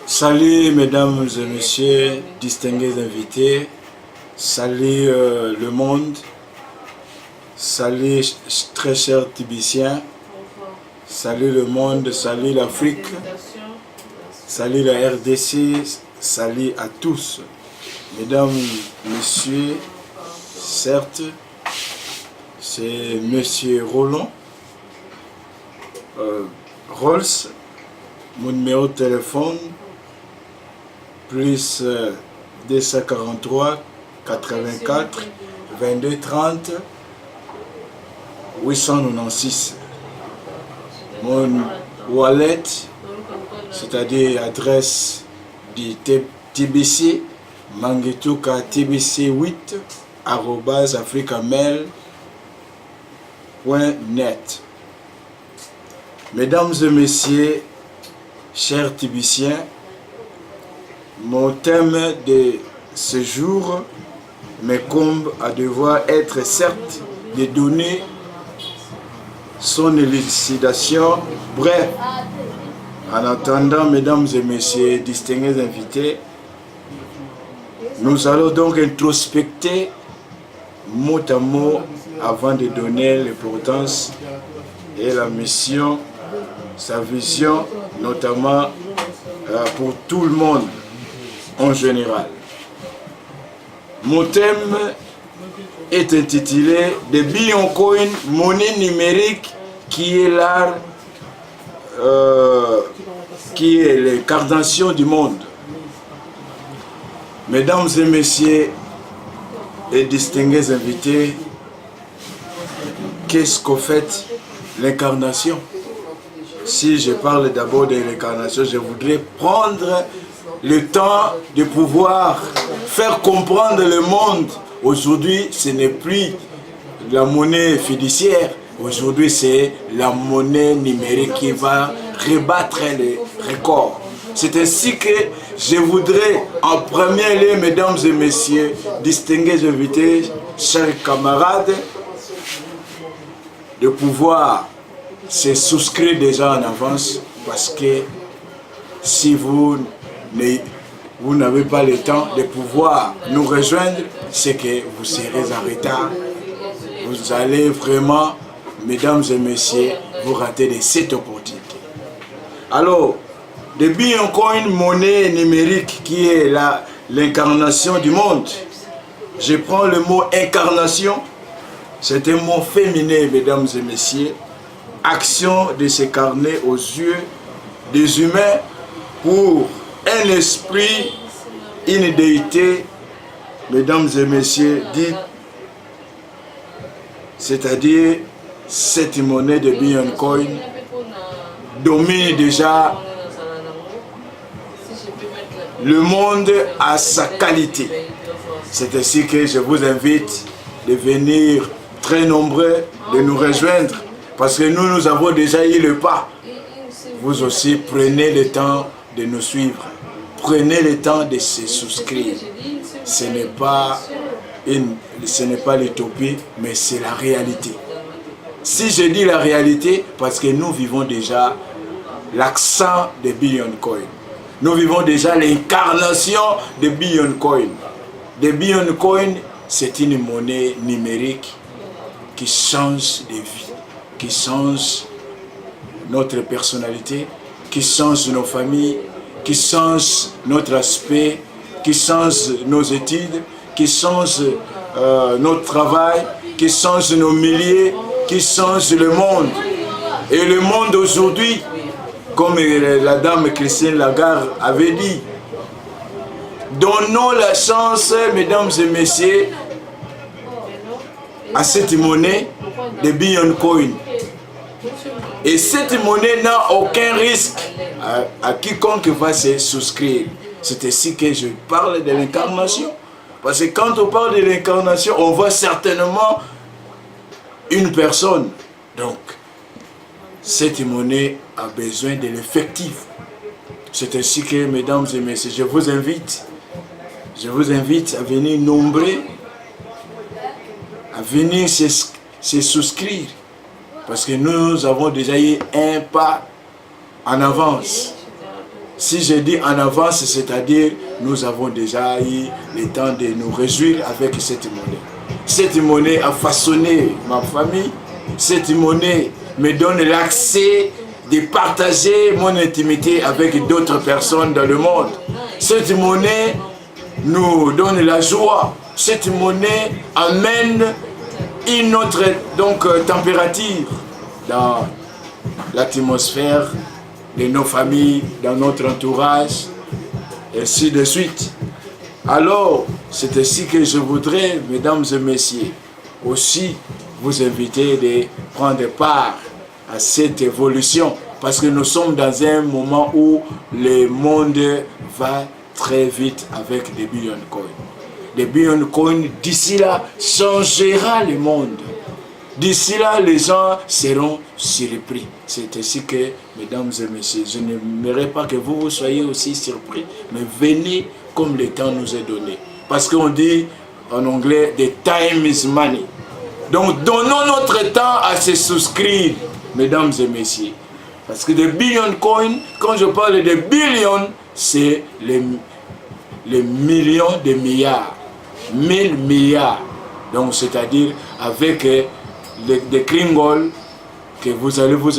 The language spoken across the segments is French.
Salut mesdames et messieurs, distingués invités, salut le monde, salut très chers Tibiciens, salut le monde, salut l'Afrique, salut la RDC, salut à tous. Mesdames, messieurs, certes, c'est monsieur Roland, Rolls, mon numéro de téléphone, plus 243 84 22 30 896. Mon wallet, c'est-à-dire adresse du TBC, Mangetuka TBC8 @africamail.net. Mesdames et messieurs, chers Tibiciens, mon thème de ce jour m'incombe à devoir être certes de donner son élucidation bref. En attendant, mesdames et messieurs, distingués invités, nous allons donc introspecter mot à mot avant de donner l'importance et la mission, sa vision, notamment pour tout le monde en général. Mon thème est intitulé « The Billion Coin, monnaie numérique qui est l'art, qui est l'incarnation du monde ». Mesdames et messieurs et distingués invités, qu'est-ce qu'en fait l'incarnation? Si je parle d'abord de l'incarnation, je voudrais prendre le temps de pouvoir faire comprendre le monde. Aujourd'hui, ce n'est plus la monnaie fiduciaire. Aujourd'hui, c'est la monnaie numérique qui va rebattre les records. C'est ainsi que je voudrais, en premier lieu, mesdames et messieurs, distingués invités, chers camarades, de pouvoir se souscrire déjà en avance, parce que si vous n'avez pas le temps de pouvoir nous rejoindre, c'est que vous serez en retard. Vous allez vraiment, mesdames et messieurs, vous rater de cette opportunité. Alors, The Billion Coin, monnaie numérique qui est l'incarnation du monde. Je prends le mot incarnation, c'est un mot féminin, mesdames et messieurs. Action de s'incarner aux yeux des humains pour un esprit, une déité, mesdames et messieurs, dit, c'est-à-dire cette monnaie de Billion Coin domine déjà le monde à sa qualité. C'est ainsi que je vous invite de venir très nombreux, de nous rejoindre, parce que nous avons déjà eu le pas. Vous aussi, prenez le temps de nous suivre. Prenez le temps de se souscrire. Ce n'est pas l'utopie, mais c'est la réalité. Si je dis la réalité, parce que nous vivons déjà l'accent de Billion Coin. Nous vivons déjà l'incarnation de Billion Coin. The Billion Coin, c'est une monnaie numérique qui change de vie, qui change notre personnalité, qui change nos familles, qui change notre aspect, qui change nos études, qui change notre travail, qui change nos milieux, qui change le monde. Et le monde aujourd'hui, comme la dame Christine Lagarde avait dit, donnons la chance, mesdames et messieurs, à cette monnaie de Billion Coin. Et cette monnaie n'a aucun risque à quiconque va se souscrire. C'est ainsi que je parle de l'incarnation. Parce que quand on parle de l'incarnation, on voit certainement une personne. Donc, cette monnaie a besoin de l'effectif. C'est ainsi que, mesdames et messieurs, je vous invite à venir nombreux, à venir se souscrire. Parce que nous avons déjà eu un pas en avance. Si je dis en avance, c'est-à-dire nous avons déjà eu le temps de nous réjouir avec cette monnaie. Cette monnaie a façonné ma famille. Cette monnaie me donne l'accès de partager mon intimité avec d'autres personnes dans le monde. Cette monnaie nous donne la joie. Cette monnaie amène une autre température dans l'atmosphère de nos familles, dans notre entourage, et ainsi de suite. Alors, c'est ainsi que je voudrais, mesdames et messieurs, aussi vous inviter de prendre part à cette évolution, parce que nous sommes dans un moment où le monde va très vite avec des Bitcoin. Des Bitcoin, d'ici là, changera le monde. D'ici là, les gens seront surpris. C'est ainsi que, mesdames et messieurs, je n'aimerais pas que vous soyez aussi surpris, mais venez comme le temps nous est donné. Parce qu'on dit en anglais, the time is money. Donc, donnons notre temps à se souscrire, mesdames et messieurs. Parce que des Bitcoin, quand je parle de billions, c'est les millions de milliards. 1000 milliards. Donc, c'est-à-dire avec des Kringol que vous allez vous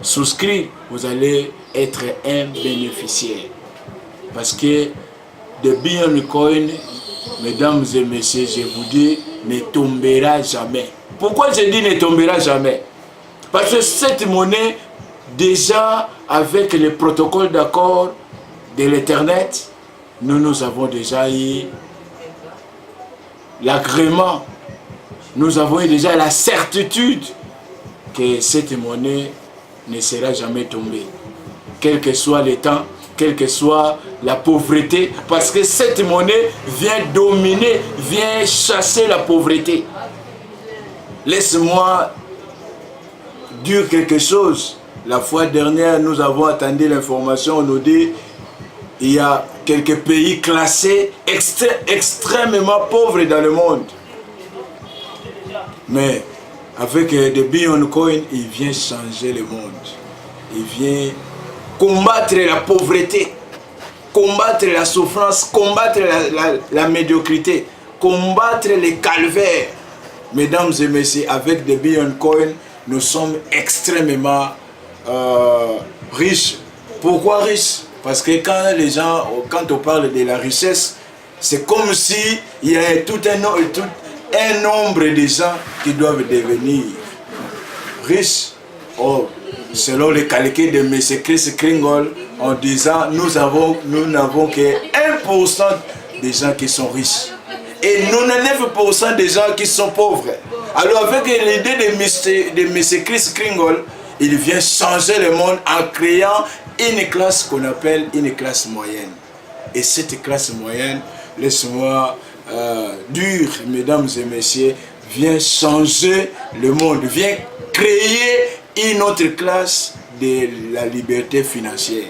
souscrire, vous allez être un bénéficiaire. Parce que de Bitcoin, mesdames et messieurs, je vous dis, ne tombera jamais. Pourquoi je dis ne tombera jamais? Parce que cette monnaie, déjà avec le protocole d'accord de l'Ethernet, nous avons déjà eu l'agrément. Nous avons eu déjà la certitude que cette monnaie ne sera jamais tombée. Quel que soit le temps, quelle que soit la pauvreté, parce que cette monnaie vient dominer, vient chasser la pauvreté. Laisse-moi dire quelque chose. La fois dernière, nous avons attendu l'information, on nous dit il y a quelques pays classés extrêmement pauvres dans le monde. Mais avec des Bitcoin, il vient changer le monde. Il vient combattre la pauvreté, combattre la souffrance, combattre la médiocrité, combattre les calvaires. Mesdames et messieurs, avec des Bitcoin, nous sommes extrêmement riches. Pourquoi riches? Parce que quand on parle de la richesse, c'est comme si il y a tout un nombre de gens qui doivent devenir riches. Oh, selon les calculs de M. Chris Kringle, en disant nous n'avons que 1% des gens qui sont riches et 99% des gens qui sont pauvres. Alors avec l'idée de M. Chris Kringle, il vient changer le monde en créant une classe qu'on appelle une classe moyenne. Et cette classe moyenne, laisse-moi dire, mesdames et messieurs, vient changer le monde, vient créer une autre classe de la liberté financière.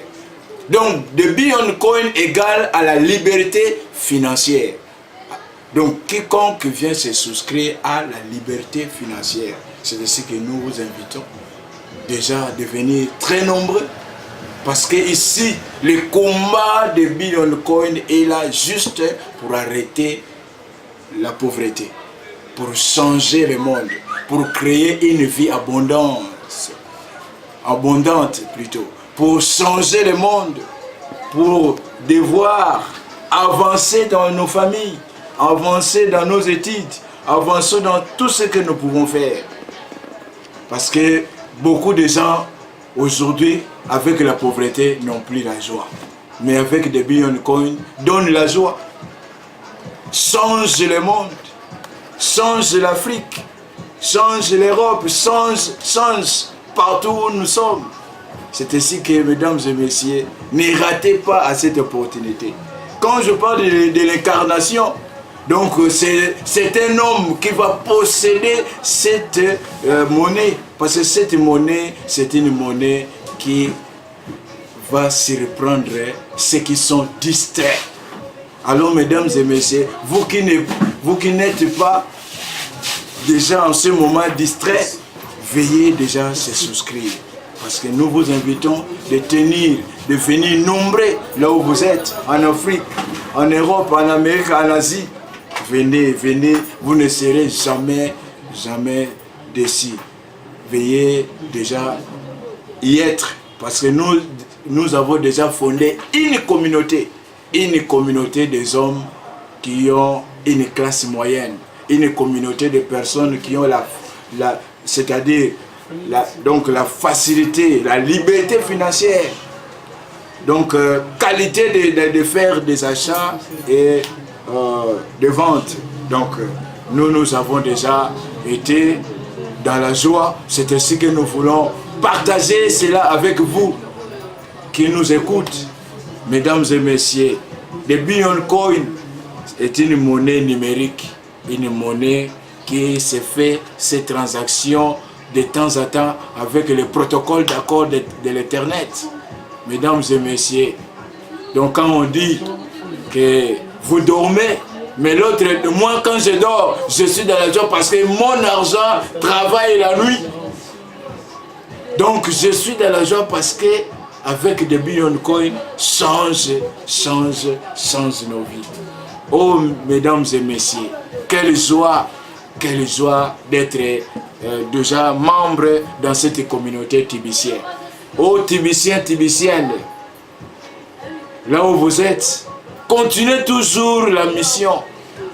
Donc, de Bitcoin égale à la liberté financière. Donc, quiconque vient se souscrire à la liberté financière, c'est ainsi que nous vous invitons déjà à devenir très nombreux. Parce que ici, le combat de Bitcoin est là juste pour arrêter la pauvreté, pour changer le monde, pour créer une vie abondante plutôt, pour changer le monde, pour devoir avancer dans nos familles, avancer dans nos études, avancer dans tout ce que nous pouvons faire. Parce que beaucoup de gens aujourd'hui, avec la pauvreté, n'ont plus la joie. Mais avec des Bitcoin, donnent la joie. Change le monde, change l'Afrique, change l'Europe, change partout où nous sommes. C'est ainsi que, mesdames et messieurs, ne ratez pas à cette opportunité. Quand je parle de l'incarnation, donc c'est un homme qui va posséder cette monnaie. Parce que cette monnaie, c'est une monnaie qui va surprendre ceux qui sont distraits. Alors, mesdames et messieurs, vous qui n'êtes pas déjà en ce moment distraits, veillez déjà à se souscrire. Parce que nous vous invitons de venir nombreux là où vous êtes, en Afrique, en Europe, en Amérique, en Asie. Venez, venez, vous ne serez jamais, jamais déçus. Veuillez déjà y être, parce que nous avons déjà fondé une communauté des hommes qui ont une classe moyenne, une communauté de personnes qui ont c'est-à-dire donc la facilité, la liberté financière, donc qualité de faire des achats et de ventes. Donc nous avons déjà été dans la joie. C'est ainsi que nous voulons partager cela avec vous qui nous écoutent. Mesdames et messieurs, le Bitcoin Coin est une monnaie numérique, une monnaie qui se fait ces transactions de temps à temps avec le protocole d'accord de l'Internet. Mesdames et messieurs, donc quand on dit que vous dormez, mais l'autre, moi quand je dors, je suis dans la joie parce que mon argent travaille la nuit. Donc je suis dans la joie parce que avec des Bitcoin Coin change nos vies. Oh mesdames et messieurs, quelle joie d'être déjà membre dans cette communauté tibicienne. Oh Tibiciens, Tibiciennes, là où vous êtes, continuez toujours la mission.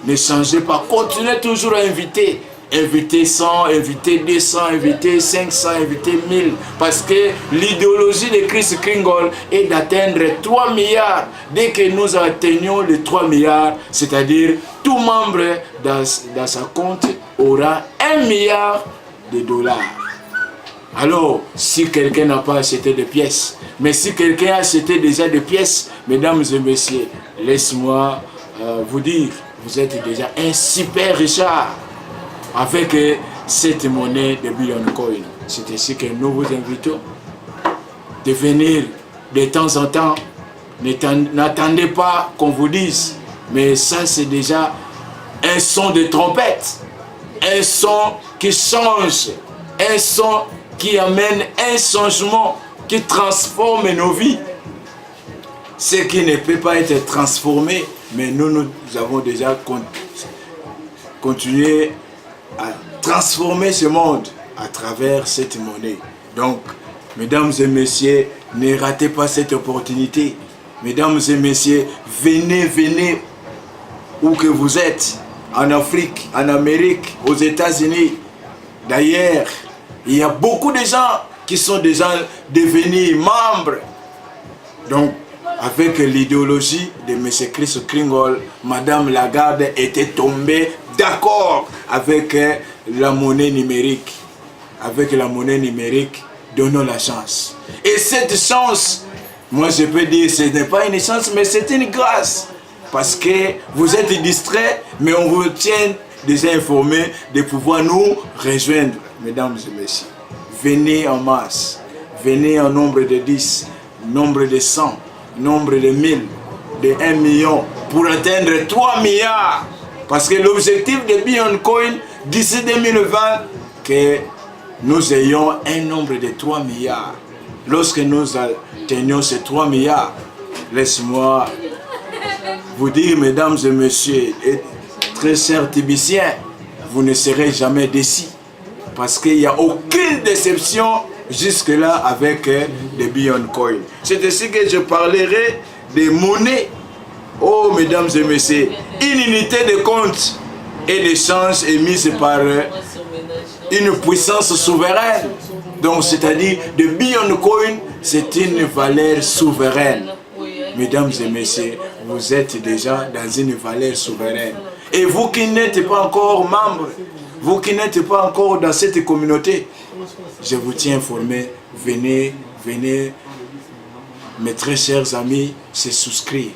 Ne changez pas, continuez toujours à inviter. Inviter 100, inviter 200, inviter 500, inviter 1000. Parce que l'idéologie de Chris Kringle est d'atteindre 3 milliards. Dès que nous atteignons les 3 milliards, c'est-à-dire tout membre dans sa compte aura 1 milliard de dollars. Alors, si quelqu'un n'a pas acheté de pièces, mais si quelqu'un a acheté déjà des pièces, mesdames et messieurs, laisse-moi vous dire, vous êtes déjà un super Richard avec cette monnaie de Bitcoin Coin. C'est ainsi que nous vous invitons de venir de temps en temps. N'attendez pas qu'on vous dise, mais ça c'est déjà un son de trompette, un son qui change, un son qui amène un changement, qui transforme nos vies. Ce qui ne peut pas être transformé, mais nous avons déjà continué à transformer ce monde à travers cette monnaie. Donc, mesdames et messieurs, ne ratez pas cette opportunité. Mesdames et messieurs, venez où que vous êtes, en Afrique, en Amérique, aux États-Unis. D'ailleurs, il y a beaucoup de gens qui sont déjà devenus membres. Donc, avec l'idéologie de M. Chris Kringle, Madame Lagarde était tombée d'accord avec la monnaie numérique. Avec la monnaie numérique, donnons la chance. Et cette chance, moi je peux dire, ce n'est pas une chance, mais c'est une grâce. Parce que vous êtes distraits, mais on vous tient déjà informé de pouvoir nous rejoindre, mesdames et messieurs. Venez en masse, venez en nombre de 10, nombre de 100, nombre de 1000, de 1 million, pour atteindre 3 milliards. Parce que l'objectif de Bitcoin Coin, d'ici 2020, que nous ayons un nombre de 3 milliards. Lorsque nous atteignons ces 3 milliards, laisse-moi vous dire, mesdames et messieurs, et très chers Tibiciens, vous ne serez jamais déçus. Parce qu'il n'y a aucune déception jusque-là avec les Bitcoin Coin. C'est ainsi que je parlerai des monnaies. Oh, mesdames et messieurs, une unité de compte et d'échange émise par une puissance souveraine. Donc, c'est-à-dire, le Bitcoin Coin, c'est une valeur souveraine. Mesdames et messieurs, vous êtes déjà dans une valeur souveraine. Et vous qui n'êtes pas encore membre, vous qui n'êtes pas encore dans cette communauté, je vous tiens informé, venez, mes très chers amis, se souscrire.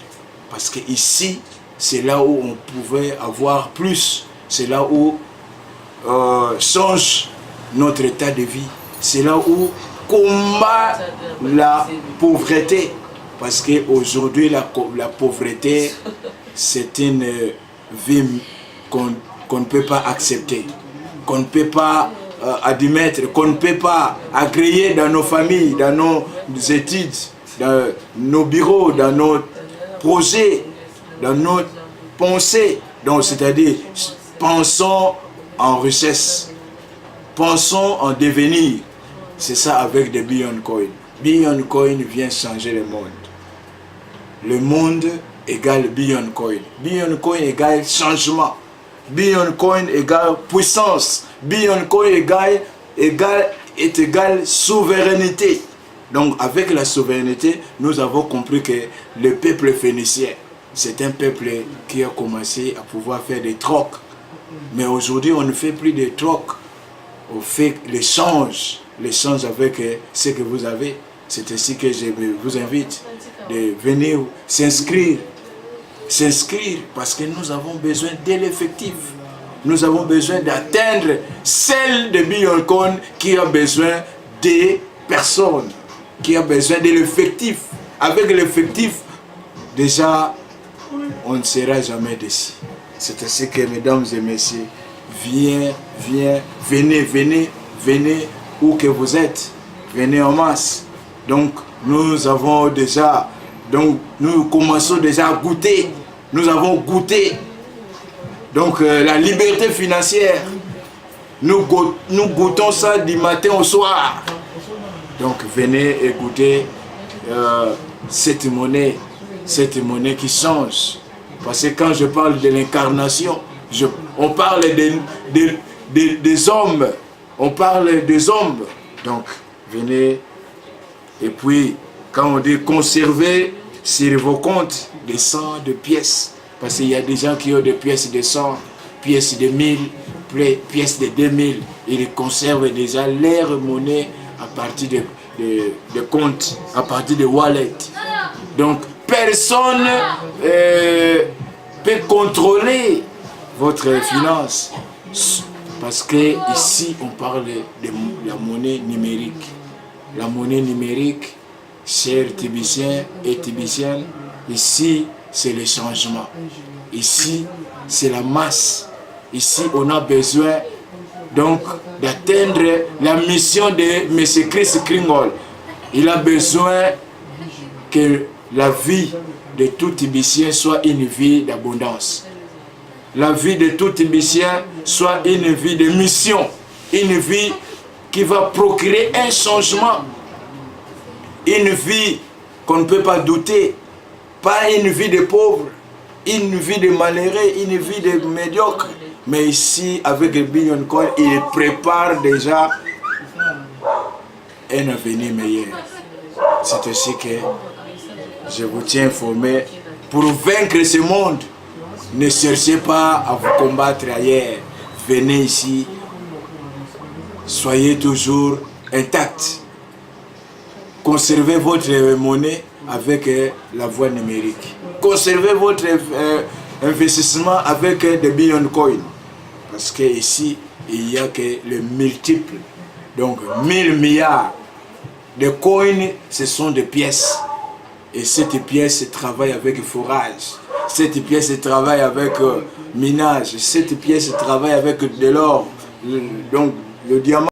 Parce que ici, c'est là où on pouvait avoir plus. C'est là où change notre état de vie. C'est là où combat la pauvreté. Parce qu'aujourd'hui, la pauvreté, c'est une vie qu'on ne peut pas accepter. Qu'on ne peut pas admettre qu'on ne peut pas agréer dans nos familles, dans nos études, dans nos bureaux, dans nos projets, dans nos pensées. Donc, c'est-à-dire, pensons en richesse, pensons en devenir. C'est ça avec des Bitcoin Coin. Bitcoin Coin vient changer le monde. Le monde égale Bitcoin Coin. Bitcoin Coin égale changement. Bitcoin Coin égale puissance. Bitcoin Coin est égal souveraineté. Donc avec la souveraineté, nous avons compris que le peuple phénicien, c'est un peuple qui a commencé à pouvoir faire des trocs. Mais aujourd'hui, on ne fait plus de trocs. On fait l'échange avec ce que vous avez. C'est ainsi que je vous invite de venir s'inscrire. S'inscrire parce que nous avons besoin de l'effectif. Nous avons besoin d'atteindre celle de Bitcoin Coin qui a besoin des personnes, qui a besoin de l'effectif. Avec l'effectif, déjà, on ne sera jamais déçu. C'est ainsi que, mesdames et messieurs, venez où que vous êtes, venez en masse. Donc, nous avons déjà, nous commençons déjà à goûter. Nous avons goûté. Donc, la liberté financière, nous goûtons ça du matin au soir. Donc, venez et goûtez cette monnaie qui change. Parce que quand je parle de l'incarnation, on parle des hommes. On parle des hommes. Donc, venez. Et puis, quand on dit conserver sur vos comptes des 100 de pièces, parce qu'il y a des gens qui ont des pièces de 100, pièces de 1000, pièces de 2000, ils conservent déjà leur monnaie à partir de comptes, à partir de wallets. Donc, personne peut contrôler votre finance. Parce que ici, on parle de la monnaie numérique. La monnaie numérique, chers Tibiciens et Tibiciennes, ici, c'est le changement. Ici, c'est la masse. Ici, on a besoin donc d'atteindre la mission de M. Chris Kringle. Il a besoin que la vie de tout Tibicien soit une vie d'abondance. La vie de tout Tibicien soit une vie de mission. Une vie qui va procurer un changement. Une vie qu'on ne peut pas douter. Pas une vie de pauvre, une vie de malheureux, une vie de médiocre. Mais ici, avec le Bitcoin Coin, il prépare déjà un avenir meilleur. C'est ainsi que je vous tiens informé. Pour vaincre ce monde, ne cherchez pas à vous combattre ailleurs. Venez ici. Soyez toujours intacts. Conservez votre monnaie avec la voie numérique. Conservez votre investissement avec des Bitcoin Coin. Parce que ici, il n'y a que le multiple. Donc, 1000 milliards de coins, ce sont des pièces. Et cette pièce travaille avec forage. Cette pièce travaille avec minage. Cette pièce travaille avec de l'or. Donc, le diamant.